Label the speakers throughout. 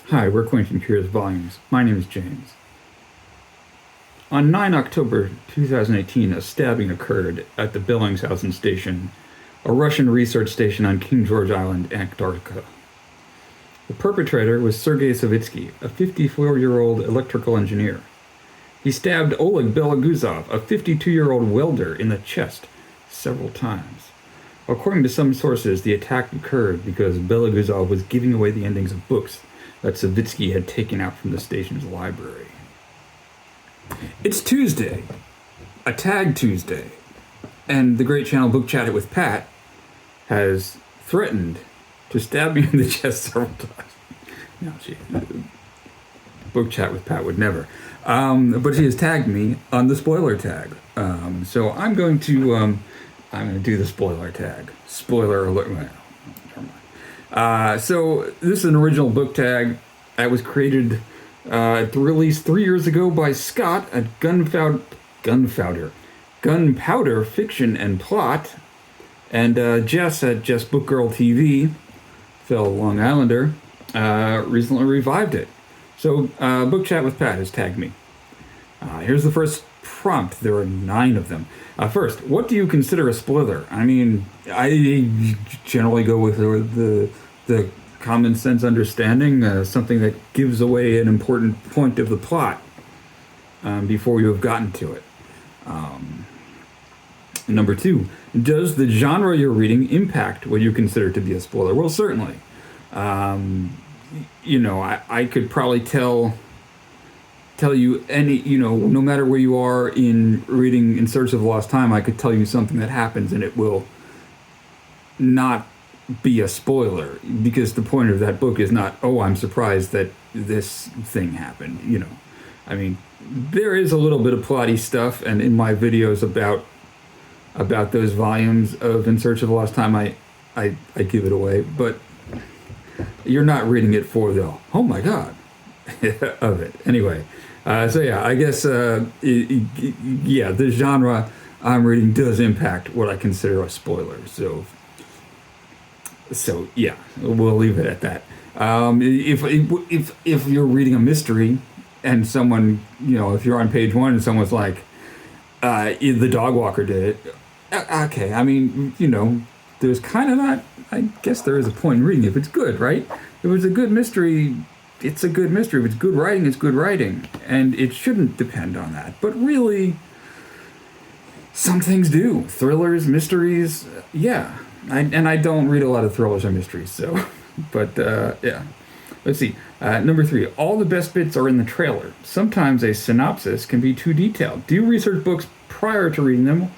Speaker 1: Hi, we're Quentin Curious Volumes. My name is James. On 9 October 2018, a stabbing occurred at the Bellingshausen Station, a Russian research station on King George Island, Antarctica. The perpetrator was Sergei Savitsky, a 54-year-old electrical engineer. He stabbed Oleg Beloguzov, a 52-year-old welder, in the chest several times. According to some sources, the attack occurred because Beloguzov was giving away the endings of books that Savitsky had taken out from the station's library. It's Tuesday, a Tag Tuesday, and the great channel Book Chat It with Pat has threatened to stab me in the chest several times. No, Book Chat with Pat would never. But she has tagged me on the spoiler tag. So I'm going to do the spoiler tag. Spoiler alert. Well, never mind. So this is an original book tag that was created released 3 years ago by Scott at Gunpowder Fiction and Plot, and Jess at Jess Book Girl TV, fellow Long Islander, recently revived it. So Book Chat with Pat has tagged me. Here's the first prompt. There are 9 of them. First, what do you consider a spoiler? I mean, I generally go with the common sense understanding, something that gives away an important point of the plot before you have gotten to it. Number 2, does the genre you're reading impact what you consider to be a spoiler? Well, certainly. I could probably tell you any, no matter where you are in reading In Search of Lost Time, I could tell you something that happens and it will not be a spoiler, because the point of that book is not, oh, I'm surprised that this thing happened. I mean, there is a little bit of plotty stuff, and in my videos about those volumes of In Search of Lost Time, I give it away, but you're not reading it for the oh my god of it anyway. So yeah, I guess the genre I'm reading does impact what I consider a spoiler. So yeah, we'll leave it at that. If you're reading a mystery and someone, if you're on page 1 and someone's like, the dog walker did it, okay, I mean, there's kind of not, I guess there is a point in reading if it's good, right? If it's a good mystery, it's a good mystery. If it's good writing, it's good writing. And it shouldn't depend on that. But really, some things do. Thrillers, mysteries, yeah. I don't read a lot of thrillers or mysteries, so, but yeah. Let's see. Number 3, all the best bits are in the trailer. Sometimes a synopsis can be too detailed. Do you research books prior to reading them,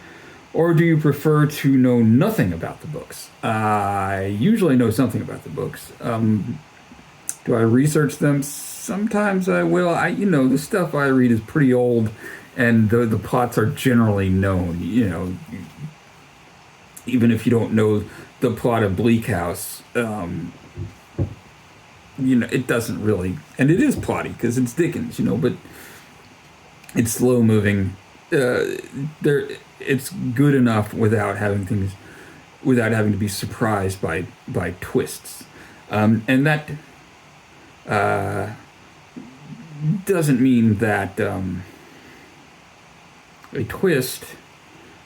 Speaker 1: or do you prefer to know nothing about the books? I usually know something about the books. Do I research them? Sometimes I will. The stuff I read is pretty old, and the plots are generally known. Even if you don't know the plot of Bleak House, it doesn't really, and it is plotty because it's Dickens, but it's slow moving. It's good enough without having to be surprised by twists, and that doesn't mean that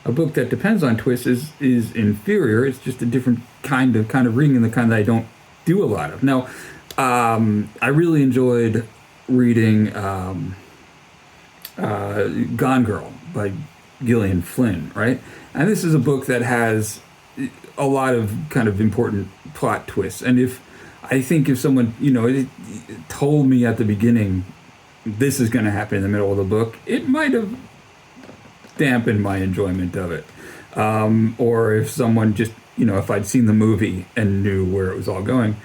Speaker 1: a book that depends on twists is inferior. It's just a different kind of reading, and the kind that I don't do a lot of. Now, I really enjoyed reading Gone Girl by Gillian Flynn, right? And this is a book that has a lot of kind of important plot twists. And if someone, told me at the beginning, this is going to happen in the middle of the book, it might have dampened my enjoyment of it. Or if someone just, if I'd seen the movie and knew where it was all going,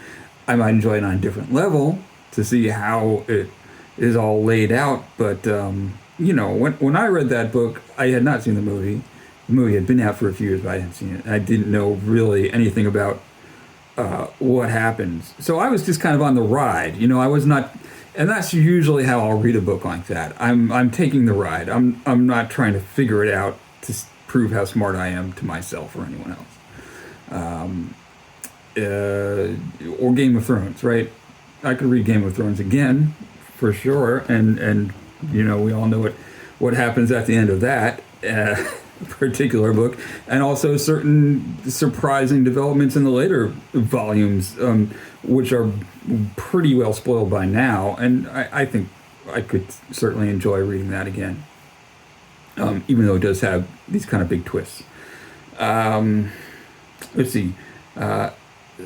Speaker 1: I might enjoy it on a different level to see how it is all laid out. But, when I read that book, I had not seen the movie. The movie had been out for a few years, but I hadn't seen it. I didn't know really anything about what happens. So I was just kind of on the ride. I was not, and that's usually how I'll read a book like that. I'm taking the ride. I'm not trying to figure it out to prove how smart I am to myself or anyone else. Or Game of Thrones, right? I could read Game of Thrones again, for sure, and we all know what happens at the end of that particular book, and also certain surprising developments in the later volumes, which are pretty well spoiled by now, and I think I could certainly enjoy reading that again, even though it does have these kind of big twists. Let's see.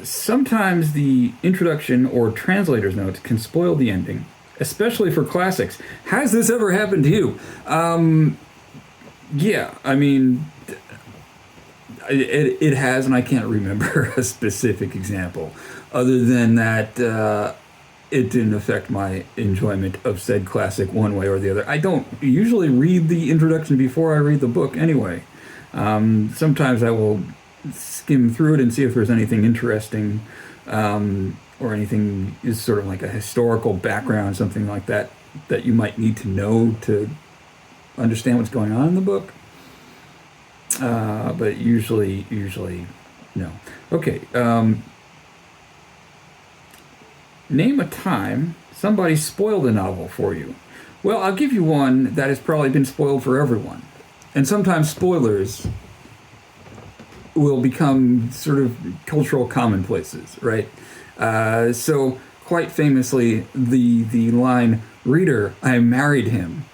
Speaker 1: Sometimes the introduction or translator's notes can spoil the ending, especially for classics. Has this ever happened to you? Yeah, I mean, it has, and I can't remember a specific example, other than that it didn't affect my enjoyment of said classic one way or the other. I don't usually read the introduction before I read the book anyway. Sometimes I will skim through it and see if there's anything interesting, or anything is sort of like a historical background, something like that you might need to know to understand what's going on in the book. But usually no. Okay. Name a time somebody spoiled a novel for you. Well, I'll give you one that has probably been spoiled for everyone. And sometimes spoilers will become sort of cultural commonplaces, right? So quite famously, the line, "Reader, I married him,"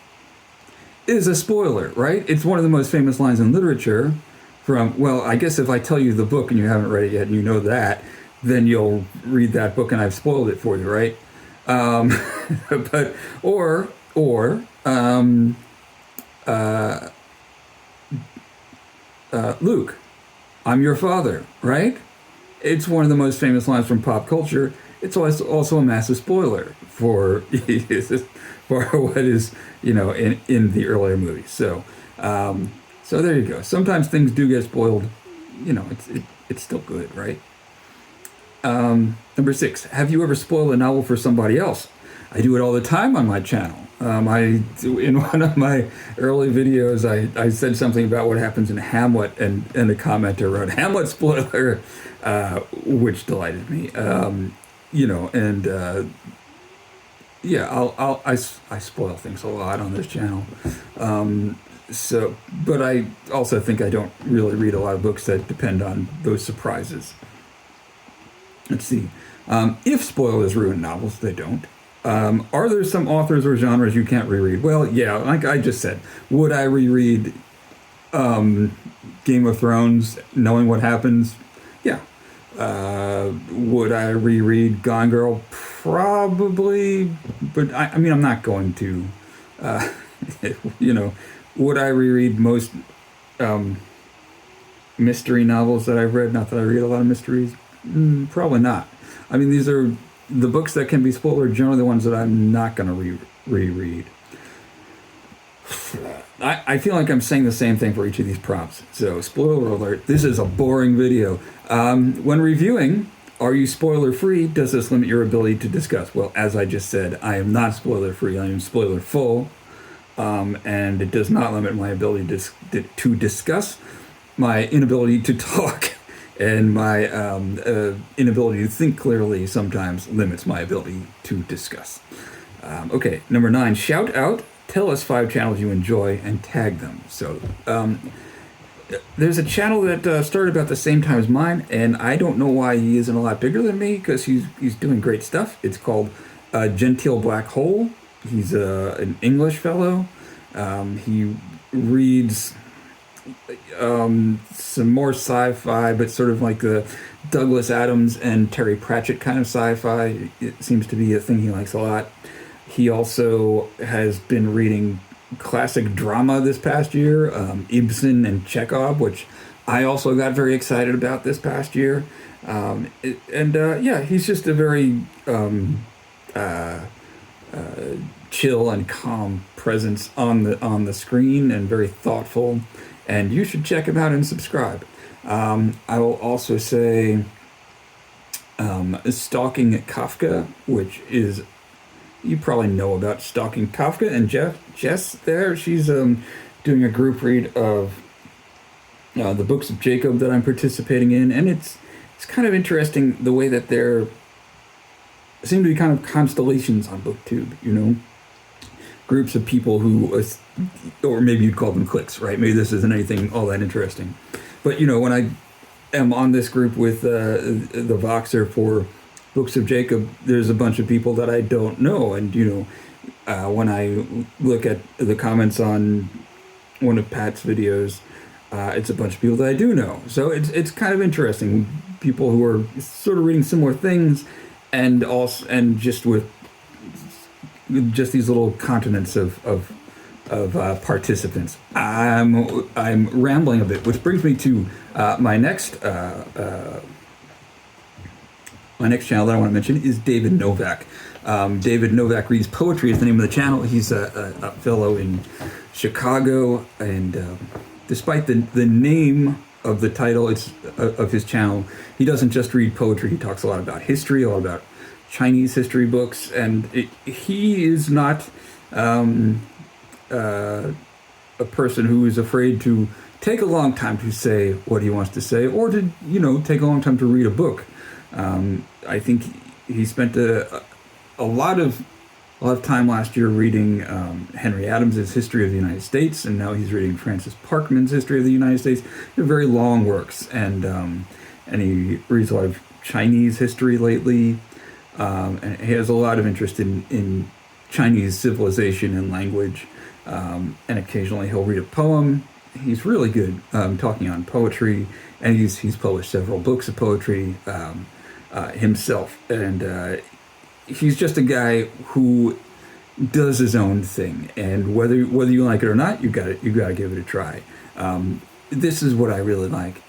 Speaker 1: is a spoiler, right? It's one of the most famous lines in literature from, well, I guess if I tell you the book and you haven't read it yet and you know that, then you'll read that book and I've spoiled it for you, right? Luke, I'm your father, right? It's one of the most famous lines from pop culture. It's also a massive spoiler for what is, in the earlier movies. So there you go. Sometimes things do get spoiled. It's still good, right? Number 6. Have you ever spoiled a novel for somebody else? I do it all the time on my channel. In one of my early videos, I said something about what happens in Hamlet, and a commenter wrote "Hamlet spoiler," which delighted me. I spoil things a lot on this channel. But I also think I don't really read a lot of books that depend on those surprises. Let's see. If spoilers ruin novels, they don't. Are there some authors or genres you can't reread? Well, yeah, like I just said. Would I reread Game of Thrones knowing what happens? Yeah. Would I reread Gone Girl? Probably. But I mean, I'm not going to. Would I reread most mystery novels that I've read? Not that I read a lot of mysteries. Probably not. I mean, these are the books that can be spoiled are generally the ones that I'm not going to reread. I feel like I'm saying the same thing for each of these prompts. So, spoiler alert, this is a boring video. When reviewing, are you spoiler free? Does this limit your ability to discuss? Well, as I just said, I am not spoiler free. I am spoiler full. And it does not limit my ability to discuss. My inability to talk and my inability to think clearly sometimes limits my ability to discuss. Okay, number 9, shout out. Tell us 5 channels you enjoy and tag them. So there's a channel that started about the same time as mine, and I don't know why he isn't a lot bigger than me, because he's doing great stuff. It's called Genteel Black Hole. He's an English fellow. He reads some more sci-fi, but sort of like the Douglas Adams and Terry Pratchett kind of sci-fi. It seems to be a thing he likes a lot. He also has been reading classic drama this past year, Ibsen and Chekhov, which I also got very excited about this past year. He's just a very chill and calm presence on the screen, and very thoughtful. And you should check him out and subscribe. I will also say Stalking Kafka, which is, you probably know about Stalking Kafka, and Jess there, she's doing a group read of the books of Jacob that I'm participating in, and it's kind of interesting the way that they're seem to be kind of constellations on BookTube, you know? Groups of people who, or maybe you'd call them cliques, right? Maybe this isn't anything all that interesting. But, you know, when I am on this group with the Voxer for Books of Jacob, there's a bunch of people that I don't know. And, you know, when I look at the comments on one of Pat's videos, it's a bunch of people that I do know. So it's kind of interesting. People who are sort of reading similar things, and just with just these little continents of participants. I'm rambling a bit, which brings me to my next channel that I want to mention is David Novak. David Novak Reads Poetry is the name of the channel. He's a fellow in Chicago, and despite the name of the title of his channel, he doesn't just read poetry. He talks a lot about history, a lot about Chinese history books, and he is not a person who is afraid to take a long time to say what he wants to say, or to, you know, take a long time to read a book. I think he spent a lot of time last year reading Henry Adams's History of the United States, and now he's reading Francis Parkman's History of the United States. They're very long works, and he reads a lot of Chinese history lately. And he has a lot of interest in Chinese civilization and language, and occasionally he'll read a poem. He's really good talking on poetry, and he's published several books of poetry himself. And he's just a guy who does his own thing, and whether you like it or not, you got to give it a try. This is what I really like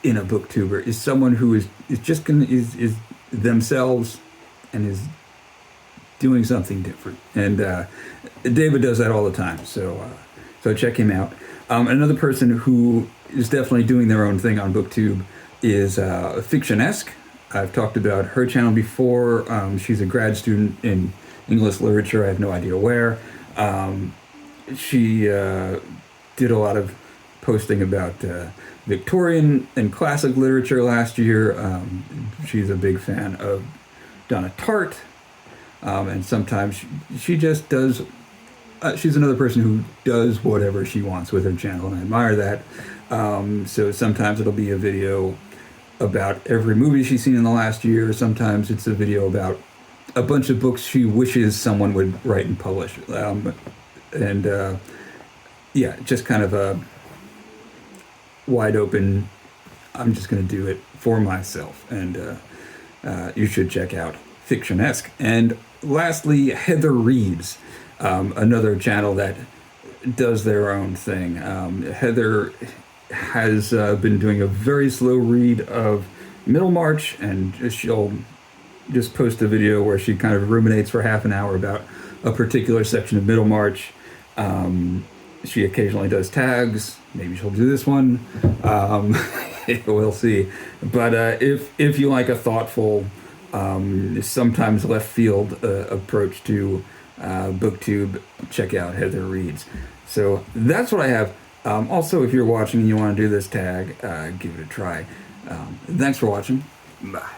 Speaker 1: in a booktuber, is someone who is themselves and is doing something different. And David does that all the time, so check him out. Another person who is definitely doing their own thing on BookTube is Fictionesque. I've talked about her channel before. She's a grad student in English literature. I have no idea where. She did a lot of posting about Victorian and classic literature last year. She's a big fan of Donna Tartt, and sometimes she just does. She's another person who does whatever she wants with her channel, and I admire that. So sometimes it'll be a video about every movie she's seen in the last year. Sometimes it's a video about a bunch of books she wishes someone would write and publish. Yeah, just kind of a wide open, I'm just going to do it for myself. And you should check out Fictionesque. And lastly, Heather Reads, another channel that does their own thing. Heather has been doing a very slow read of Middlemarch, and she'll just post a video where she kind of ruminates for half an hour about a particular section of Middlemarch. She occasionally does tags. Maybe she'll do this one. We'll see. But if you like a thoughtful, sometimes left field approach to BookTube, check out Heather Reads. So that's what I have. Also, if you're watching and you want to do this tag, give it a try. Thanks for watching. Bye.